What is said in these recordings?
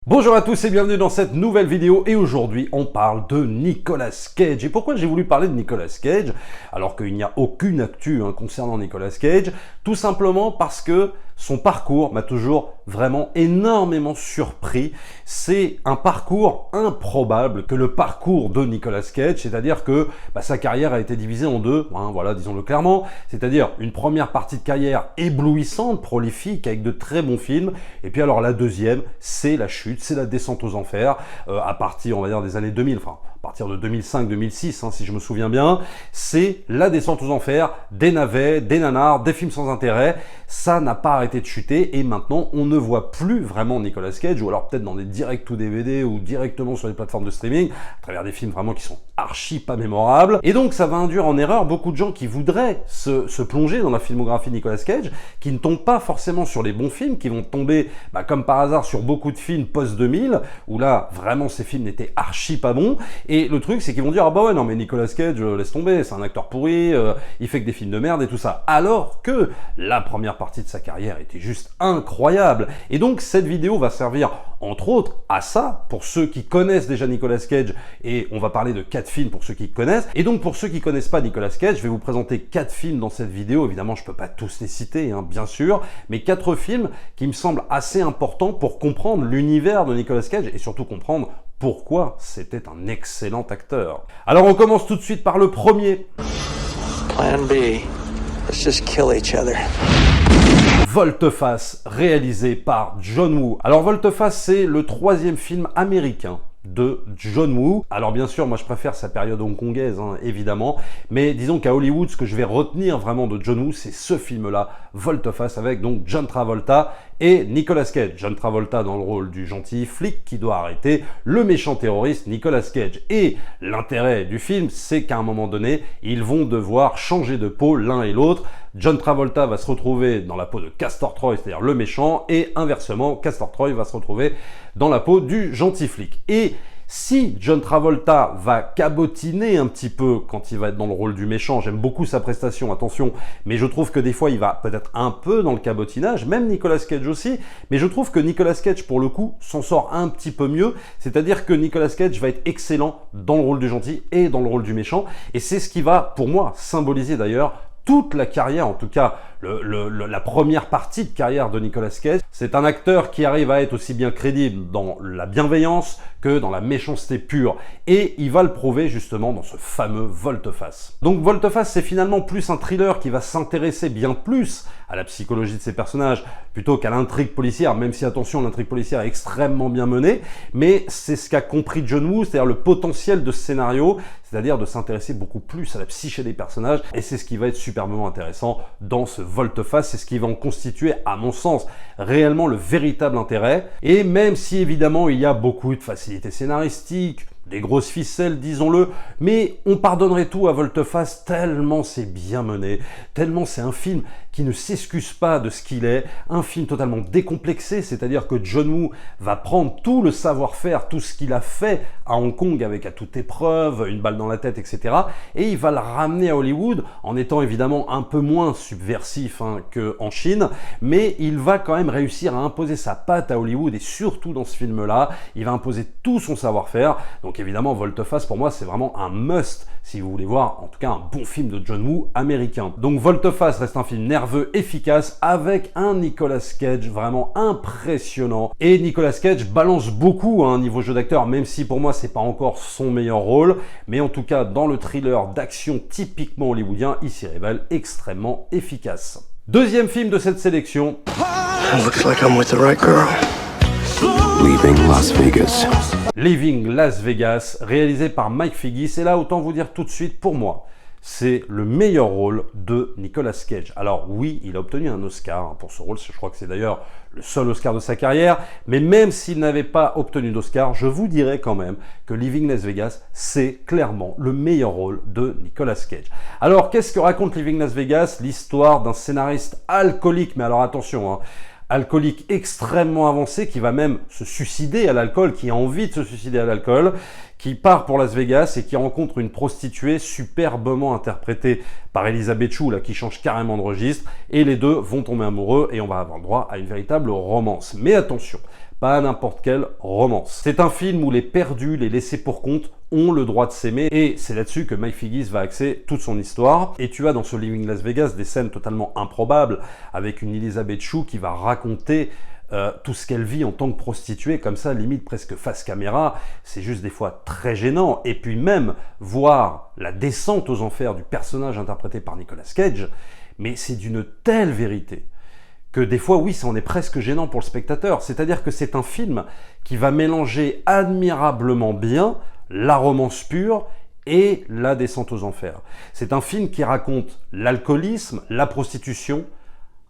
Bonjour à tous et bienvenue dans cette nouvelle vidéo et aujourd'hui on parle de Nicolas Cage. Et pourquoi j'ai voulu parler de Nicolas Cage alors qu'il n'y a aucune actu concernant Nicolas Cage? Tout simplement parce que son parcours m'a toujours vraiment énormément surpris. C'est un parcours improbable que le parcours de Nicolas Cage, c'est-à-dire que sa carrière a été divisée en deux, voilà, disons-le clairement, c'est-à-dire une première partie de carrière éblouissante, prolifique, avec de très bons films, et puis alors la deuxième, c'est la chute, c'est la descente aux enfers, à partir, on va dire, des années 2000, enfin, à partir de 2005-2006, si je me souviens bien, c'est la descente aux enfers, des navets, des nanars, des films sans intérêt. Ça n'a pas arrêté de chuter et maintenant on ne voit plus vraiment Nicolas Cage, ou alors peut-être dans des directs ou DVD ou directement sur les plateformes de streaming, à travers des films vraiment qui sont archi pas mémorables. Et donc ça va induire en erreur beaucoup de gens qui voudraient se plonger dans la filmographie de Nicolas Cage, qui ne tombent pas forcément sur les bons films, qui vont tomber comme par hasard sur beaucoup de films post-2000, où là vraiment ces films n'étaient archi pas bons. Et le truc c'est qu'ils vont dire ah bah ouais non mais Nicolas Cage laisse tomber, c'est un acteur pourri, il fait que des films de merde et tout ça, alors que la première partie de sa carrière était juste incroyable. Et donc cette vidéo va servir entre autres à ça, pour ceux qui connaissent déjà Nicolas Cage, et on va parler de 4 films pour ceux qui connaissent. Et donc pour ceux qui connaissent pas Nicolas Cage, je vais vous présenter 4 films dans cette vidéo. Évidemment je peux pas tous les citer, bien sûr, mais 4 films qui me semblent assez importants pour comprendre l'univers de Nicolas Cage et surtout comprendre pourquoi c'était un excellent acteur. Alors on commence tout de suite par le premier. Plan B. Let's just kill each other. Volte-face, réalisé par John Woo. Alors Volte-face, c'est le 3e film américain de John Woo. Alors bien sûr, moi je préfère sa période hongkongaise, évidemment, mais disons qu'à Hollywood, ce que je vais retenir vraiment de John Woo, c'est ce film-là, Volte-face, avec donc John Travolta et Nicolas Cage. John Travolta dans le rôle du gentil flic qui doit arrêter le méchant terroriste Nicolas Cage. Et l'intérêt du film, c'est qu'à un moment donné, ils vont devoir changer de peau l'un et l'autre. John Travolta va se retrouver dans la peau de Castor Troy, c'est-à-dire le méchant, et inversement, Castor Troy va se retrouver dans la peau du gentil flic. Et si John Travolta va cabotiner un petit peu quand il va être dans le rôle du méchant, j'aime beaucoup sa prestation, attention, mais je trouve que des fois il va peut-être un peu dans le cabotinage, même Nicolas Cage aussi, mais je trouve que Nicolas Cage pour le coup s'en sort un petit peu mieux, c'est-à-dire que Nicolas Cage va être excellent dans le rôle du gentil et dans le rôle du méchant, et c'est ce qui va, pour moi, symboliser d'ailleurs toute la carrière, en tout cas la première partie de carrière de Nicolas Cage. C'est un acteur qui arrive à être aussi bien crédible dans la bienveillance que dans la méchanceté pure. Et il va le prouver justement dans ce fameux Volte-face. Donc Volte-face, c'est finalement plus un thriller qui va s'intéresser bien plus à la psychologie de ses personnages plutôt qu'à l'intrigue policière, même si attention, l'intrigue policière est extrêmement bien menée, mais c'est ce qu'a compris John Woo, c'est-à-dire le potentiel de ce scénario, c'est-à-dire de s'intéresser beaucoup plus à la psyché des personnages, et c'est ce qui va être superbement intéressant dans ce Volte-face, c'est ce qui va en constituer, à mon sens, réellement le véritable intérêt. Et même si évidemment il y a beaucoup de facilité scénaristique, des grosses ficelles, disons-le, mais on pardonnerait tout à Volte-face tellement c'est bien mené, tellement c'est un film qui ne s'excuse pas de ce qu'il est, un film totalement décomplexé, c'est-à-dire que John Woo va prendre tout le savoir-faire, tout ce qu'il a fait à Hong Kong avec à toute épreuve, une balle dans la tête, etc. et il va le ramener à Hollywood en étant évidemment un peu moins subversif qu'en Chine, mais il va quand même réussir à imposer sa patte à Hollywood et surtout dans ce film-là, il va imposer tout son savoir-faire. Donc évidemment, Volte-face pour moi c'est vraiment un must si vous voulez voir en tout cas un bon film de John Woo américain. Donc Volte-face reste un film nerveux, efficace, avec un Nicolas Cage vraiment impressionnant. Et Nicolas Cage balance beaucoup niveau jeu d'acteur, même si pour moi c'est pas encore son meilleur rôle, mais en tout cas dans le thriller d'action typiquement hollywoodien, il s'y révèle extrêmement efficace. Deuxième film de cette sélection. Looks like I'm with the right girl. Leaving Las Vegas. Leaving Las Vegas, réalisé par Mike Figgis. Et là, autant vous dire tout de suite, pour moi, c'est le meilleur rôle de Nicolas Cage. Alors oui, il a obtenu un Oscar pour ce rôle, je crois que c'est d'ailleurs le seul Oscar de sa carrière, mais même s'il n'avait pas obtenu d'Oscar, je vous dirais quand même que Leaving Las Vegas, c'est clairement le meilleur rôle de Nicolas Cage. Alors, qu'est-ce que raconte Leaving Las Vegas? L'histoire d'un scénariste alcoolique, mais alors attention, alcoolique extrêmement avancé, qui va même se suicider à l'alcool, qui a envie de se suicider à l'alcool, qui part pour Las Vegas et qui rencontre une prostituée superbement interprétée par Elisabeth Chou, là, qui change carrément de registre, et les deux vont tomber amoureux et on va avoir droit à une véritable romance. Mais attention, pas n'importe quelle romance. C'est un film où les perdus, les laissés pour compte, ont le droit de s'aimer, et c'est là-dessus que Mike Figgis va axer toute son histoire. Et tu as dans ce Living Las Vegas des scènes totalement improbables, avec une Elizabeth Shue qui va raconter tout ce qu'elle vit en tant que prostituée, comme ça, limite presque face caméra. C'est juste des fois très gênant. Et puis même voir la descente aux enfers du personnage interprété par Nicolas Cage, mais c'est d'une telle vérité que des fois, oui, ça en est presque gênant pour le spectateur. C'est-à-dire que c'est un film qui va mélanger admirablement bien la romance pure et la descente aux enfers. C'est un film qui raconte l'alcoolisme, la prostitution,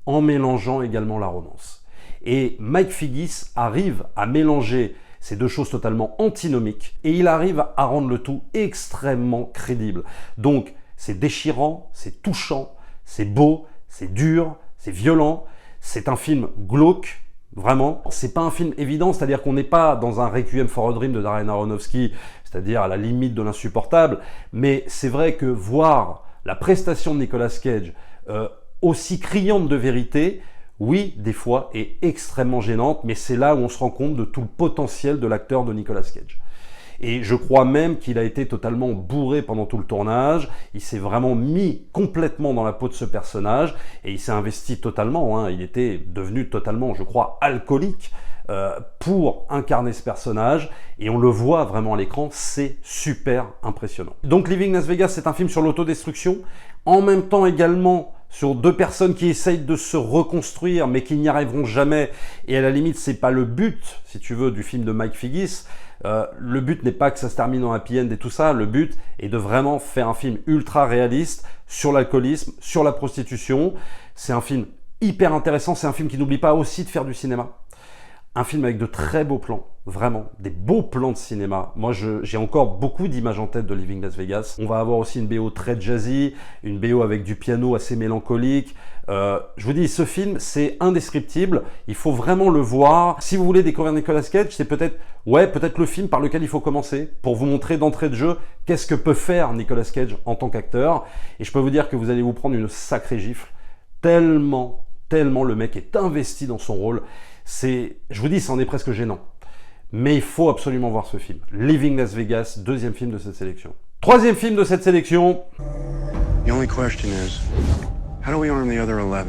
en mélangeant également la romance. Et Mike Figgis arrive à mélanger ces deux choses totalement antinomiques, et il arrive à rendre le tout extrêmement crédible. Donc, c'est déchirant, c'est touchant, c'est beau, c'est dur, c'est violent, c'est un film glauque, vraiment. C'est pas un film évident, c'est-à-dire qu'on n'est pas dans un Requiem for a Dream de Darren Aronofsky, c'est-à-dire à la limite de l'insupportable, mais c'est vrai que voir la prestation de Nicolas Cage aussi criante de vérité, oui, des fois, est extrêmement gênante, mais c'est là où on se rend compte de tout le potentiel de l'acteur de Nicolas Cage. Et je crois même qu'il a été totalement bourré pendant tout le tournage, il s'est vraiment mis complètement dans la peau de ce personnage, et il s'est investi totalement, hein. Il était devenu totalement, je crois, alcoolique pour incarner ce personnage, et on le voit vraiment à l'écran, c'est super impressionnant. Donc Living Las Vegas, c'est un film sur l'autodestruction, en même temps également sur deux personnes qui essayent de se reconstruire, mais qui n'y arriveront jamais, et à la limite, c'est pas le but, si tu veux, du film de Mike Figgis. Le but n'est pas que ça se termine en happy end et tout ça, le but est de vraiment faire un film ultra réaliste sur l'alcoolisme, sur la prostitution. C'est un film hyper intéressant, c'est un film qui n'oublie pas aussi de faire du cinéma. Un film avec de très beaux plans, vraiment, des beaux plans de cinéma. Moi, j'ai encore beaucoup d'images en tête de Living Las Vegas. On va avoir aussi une BO très jazzy, une BO avec du piano assez mélancolique. Je vous dis, ce film, c'est indescriptible. Il faut vraiment le voir. Si vous voulez découvrir Nicolas Cage, c'est peut-être le film par lequel il faut commencer pour vous montrer d'entrée de jeu qu'est-ce que peut faire Nicolas Cage en tant qu'acteur. Et je peux vous dire que vous allez vous prendre une sacrée gifle. Tellement le mec est investi dans son rôle. Je vous dis, c'en est presque gênant. Mais il faut absolument voir ce film. Living Las Vegas, deuxième film de cette sélection. Troisième film de cette sélection. The only question is, how do we earn the other 11?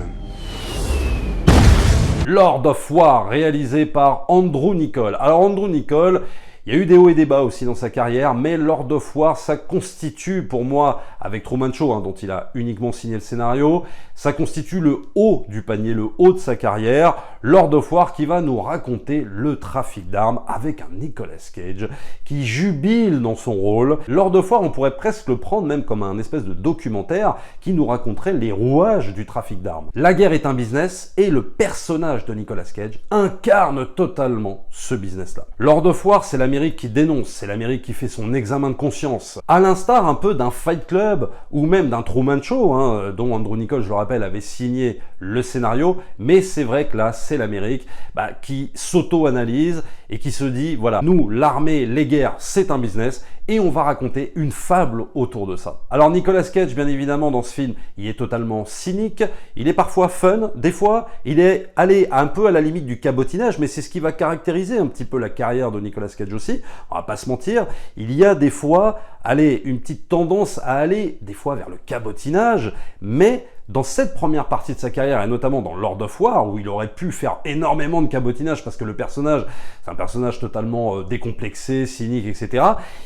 Lord of War, réalisé par Andrew Niccol. Alors Andrew Niccol, il y a eu des hauts et des bas aussi dans sa carrière, mais Lord of War, ça constitue pour moi, avec Truman Show, hein, dont il a uniquement signé le scénario, ça constitue le haut du panier, le haut de sa carrière. Lord of War qui va nous raconter le trafic d'armes avec un Nicolas Cage qui jubile dans son rôle. Lord of War, on pourrait presque le prendre même comme un espèce de documentaire qui nous raconterait les rouages du trafic d'armes. La guerre est un business et le personnage de Nicolas Cage incarne totalement ce business-là. Lord of War, c'est l'Amérique qui dénonce, c'est l'Amérique qui fait son examen de conscience. À l'instar un peu d'un Fight Club ou même d'un Truman Show, hein, dont Andrew Niccol, je le rappelle, avait signé le scénario, mais c'est vrai que là, c'est l'Amérique qui s'auto-analyse et qui se dit, voilà, nous, l'armée, les guerres, c'est un business, et on va raconter une fable autour de ça. Alors Nicolas Cage, bien évidemment, dans ce film, il est totalement cynique, il est parfois fun, des fois, il est allé un peu à la limite du cabotinage, mais c'est ce qui va caractériser un petit peu la carrière de Nicolas Cage aussi, on va pas se mentir, il y a des fois, une petite tendance à aller, des fois, vers le cabotinage, mais dans cette première partie de sa carrière, et notamment dans Lord of War, où il aurait pu faire énormément de cabotinage, parce que le personnage, c'est un personnage totalement décomplexé, cynique, etc.,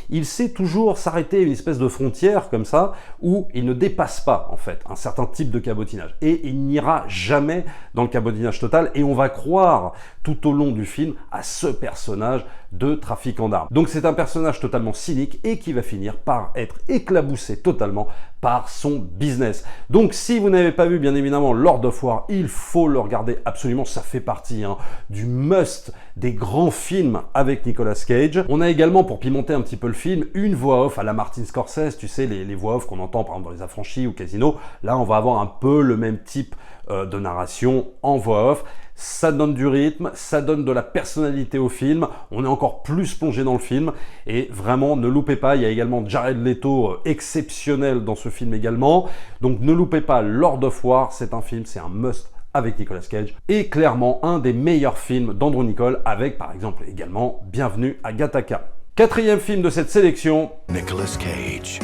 il sait toujours s'arrêter à une espèce de frontière comme ça, où il ne dépasse pas, en fait, un certain type de cabotinage. Et il n'ira jamais dans le cabotinage total, et on va croire tout au long du film à ce personnage de trafiquant d'armes. Donc c'est un personnage totalement cynique et qui va finir par être éclaboussé totalement par son business. Donc si vous n'avez pas vu bien évidemment Lord of War, il faut le regarder absolument, ça fait partie du must des grands films avec Nicolas Cage. On a également, pour pimenter un petit peu le film, une voix off à la Martin Scorsese, tu sais, les voix off qu'on entend par exemple dans Les Affranchis ou Casino. Là on va avoir un peu le même type de narration en voix off. Ça donne du rythme, ça donne de la personnalité au film, on est encore plus plongé dans le film, et vraiment ne loupez pas, il y a également Jared Leto exceptionnel dans ce film également, donc ne loupez pas Lord of War, c'est un film, c'est un must avec Nicolas Cage, et clairement un des meilleurs films d'Andrew Niccol, avec par exemple également Bienvenue à Gattaca. Quatrième film de cette sélection, Nicolas Cage,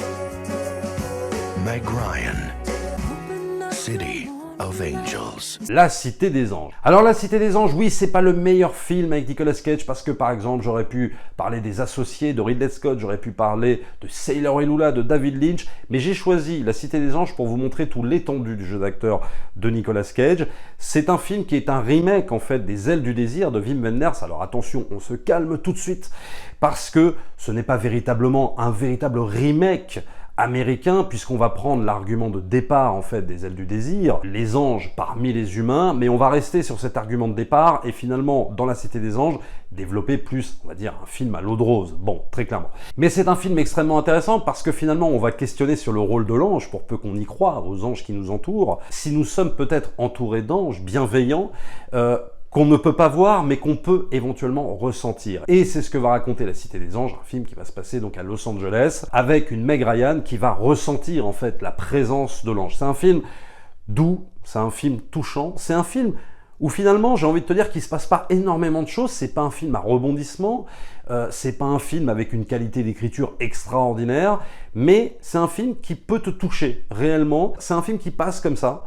Meg Ryan, City of Angels. La Cité des Anges. Alors La Cité des Anges, oui, c'est pas le meilleur film avec Nicolas Cage parce que par exemple j'aurais pu parler des Associés de Ridley Scott, j'aurais pu parler de Sailor et Lula de David Lynch, mais j'ai choisi La Cité des Anges pour vous montrer tout l'étendue du jeu d'acteur de Nicolas Cage. C'est un film qui est un remake en fait des Ailes du désir de Wim Wenders. Alors attention, on se calme tout de suite parce que ce n'est pas véritablement un véritable remake américain, puisqu'on va prendre l'argument de départ en fait des Ailes du désir, les anges parmi les humains, mais on va rester sur cet argument de départ et finalement dans La Cité des Anges développer plus, on va dire, un film à l'eau de rose, bon, très clairement. Mais c'est un film extrêmement intéressant parce que finalement on va questionner sur le rôle de l'ange, pour peu qu'on y croit, aux anges qui nous entourent. Si nous sommes peut-être entourés d'anges bienveillants, qu'on ne peut pas voir, mais qu'on peut éventuellement ressentir. Et c'est ce que va raconter La Cité des Anges, un film qui va se passer donc à Los Angeles, avec une Meg Ryan qui va ressentir en fait la présence de l'ange. C'est un film doux, c'est un film touchant, c'est un film où finalement j'ai envie de te dire qu'il se passe pas énormément de choses, c'est pas un film à rebondissement, c'est pas un film avec une qualité d'écriture extraordinaire, mais c'est un film qui peut te toucher réellement, c'est un film qui passe comme ça,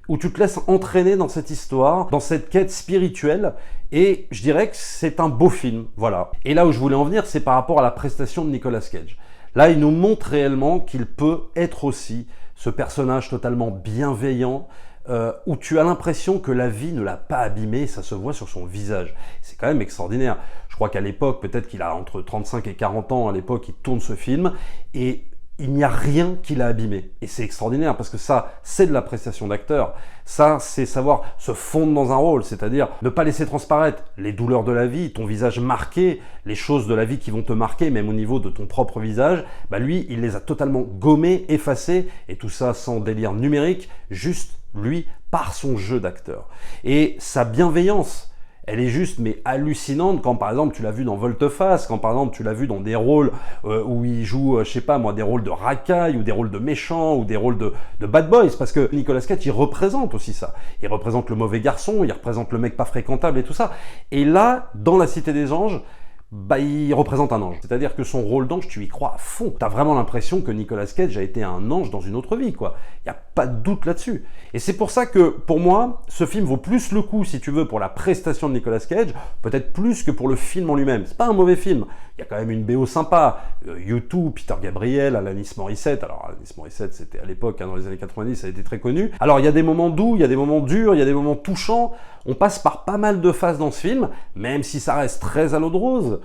où tu te laisses entraîner dans cette histoire, dans cette quête spirituelle, et je dirais que c'est un beau film, voilà. Et là où je voulais en venir, c'est par rapport à la prestation de Nicolas Cage. Là, il nous montre réellement qu'il peut être aussi ce personnage totalement bienveillant, où tu as l'impression que la vie ne l'a pas abîmé, ça se voit sur son visage. C'est quand même extraordinaire. Je crois qu'à l'époque, peut-être qu'il a entre 35 et 40 ans, à l'époque, il tourne ce film, et il n'y a rien qui l'a abîmé. Et c'est extraordinaire parce que ça, c'est de la prestation d'acteur. Ça, c'est savoir se fondre dans un rôle, c'est-à-dire ne pas laisser transparaître les douleurs de la vie, ton visage marqué, les choses de la vie qui vont te marquer, même au niveau de ton propre visage. Bah lui, il les a totalement gommés, effacés, et tout ça sans délire numérique, juste lui, par son jeu d'acteur. Et sa bienveillance, elle est juste mais hallucinante quand par exemple tu l'as vu dans Volte-Face, quand par exemple tu l'as vu dans des rôles où il joue, je sais pas moi, des rôles de racailles ou des rôles de méchants ou des rôles de bad boys, parce que Nicolas Cage il représente aussi ça. Il représente le mauvais garçon, il représente le mec pas fréquentable et tout ça. Et là, dans La Cité des Anges, bah, il représente un ange. C'est-à-dire que son rôle d'ange, tu y crois à fond. T'as vraiment l'impression que Nicolas Cage a été un ange dans une autre vie, quoi. Il n'y a pas de doute là-dessus. Et c'est pour ça que, pour moi, ce film vaut plus le coup, si tu veux, pour la prestation de Nicolas Cage, peut-être plus que pour le film en lui-même. C'est pas un mauvais film. Il y a quand même une BO sympa. U2, Peter Gabriel, Alanis Morissette. Alors, Alanis Morissette, c'était à l'époque, hein, dans les années 90, ça a été très connu. Alors, il y a des moments doux, il y a des moments durs, il y a des moments touchants. On passe par pas mal de phases dans ce film, même si ça reste très à l'eau de rose.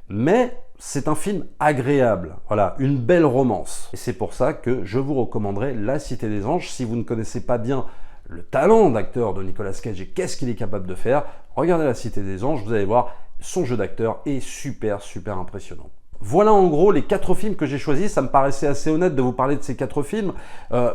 Mais c'est un film agréable, voilà, une belle romance. Et c'est pour ça que je vous recommanderais La Cité des Anges. Si vous ne connaissez pas bien le talent d'acteur de Nicolas Cage et qu'est-ce qu'il est capable de faire, regardez La Cité des Anges, vous allez voir, son jeu d'acteur est super, super impressionnant. Voilà en gros les 4 films que j'ai choisis. Ça me paraissait assez honnête de vous parler de ces 4 films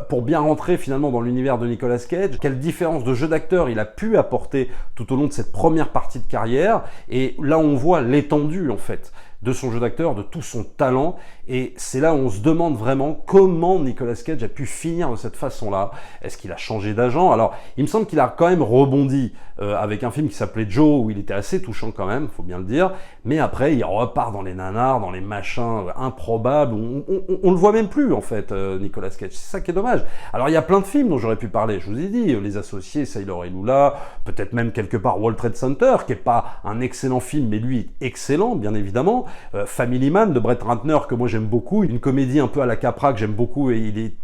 pour bien rentrer finalement dans l'univers de Nicolas Cage. Quelle différence de jeu d'acteur il a pu apporter tout au long de cette première partie de carrière. Et là on voit l'étendue en fait de son jeu d'acteur, de tout son talent. Et c'est là où on se demande vraiment comment Nicolas Cage a pu finir de cette façon-là. Est-ce qu'il a changé d'agent? Alors, il me semble qu'il a quand même rebondi avec un film qui s'appelait Joe, où il était assez touchant quand même, faut bien le dire. Mais après, il repart dans les nanars, dans les machins improbables. On le voit même plus, en fait, Nicolas Cage. C'est ça qui est dommage. Alors, il y a plein de films dont j'aurais pu parler. Je vous ai dit, Les Associés, Sailor et Lula, peut-être même quelque part World Trade Center, qui n'est pas un excellent film, mais lui, excellent, bien évidemment. Family Man de Brett Ratner, que moi j'aime beaucoup, une comédie un peu à la Capra que j'aime beaucoup et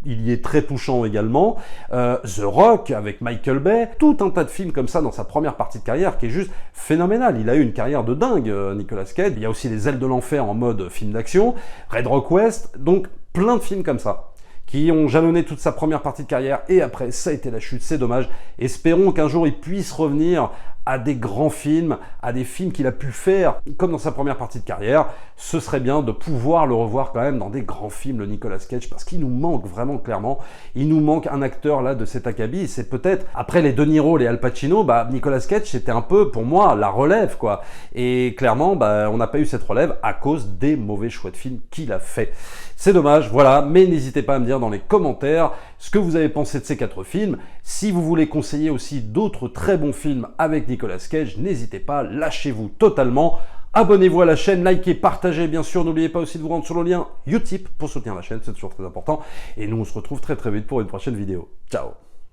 il y est très touchant également. The Rock avec Michael Bay, tout un tas de films comme ça dans sa première partie de carrière qui est juste phénoménal. Il a eu une carrière de dingue, Nicolas Cage. Il y a aussi Les Ailes de l'Enfer en mode film d'action, Red Rock West, donc plein de films comme ça qui ont jalonné toute sa première partie de carrière et après ça a été la chute, c'est dommage. Espérons qu'un jour il puisse revenir à des grands films, à des films qu'il a pu faire comme dans sa première partie de carrière. Ce serait bien de pouvoir le revoir quand même dans des grands films, le Nicolas Cage, parce qu'il nous manque vraiment clairement, il nous manque un acteur là de cet acabit. C'est peut-être, après les De Niro, les Al Pacino, bah Nicolas Cage c'était un peu pour moi la relève quoi. Et clairement bah, on n'a pas eu cette relève à cause des mauvais choix de films qu'il a fait. C'est dommage, voilà, mais n'hésitez pas à me dire dans les commentaires ce que vous avez pensé de ces 4 films. Si vous voulez conseiller aussi d'autres très bons films avec Nicolas Cage, n'hésitez pas, lâchez-vous totalement. Abonnez-vous à la chaîne, likez, partagez bien sûr. N'oubliez pas aussi de vous rendre sur le lien Utip pour soutenir la chaîne, c'est toujours très important. Et nous on se retrouve très vite pour une prochaine vidéo. Ciao.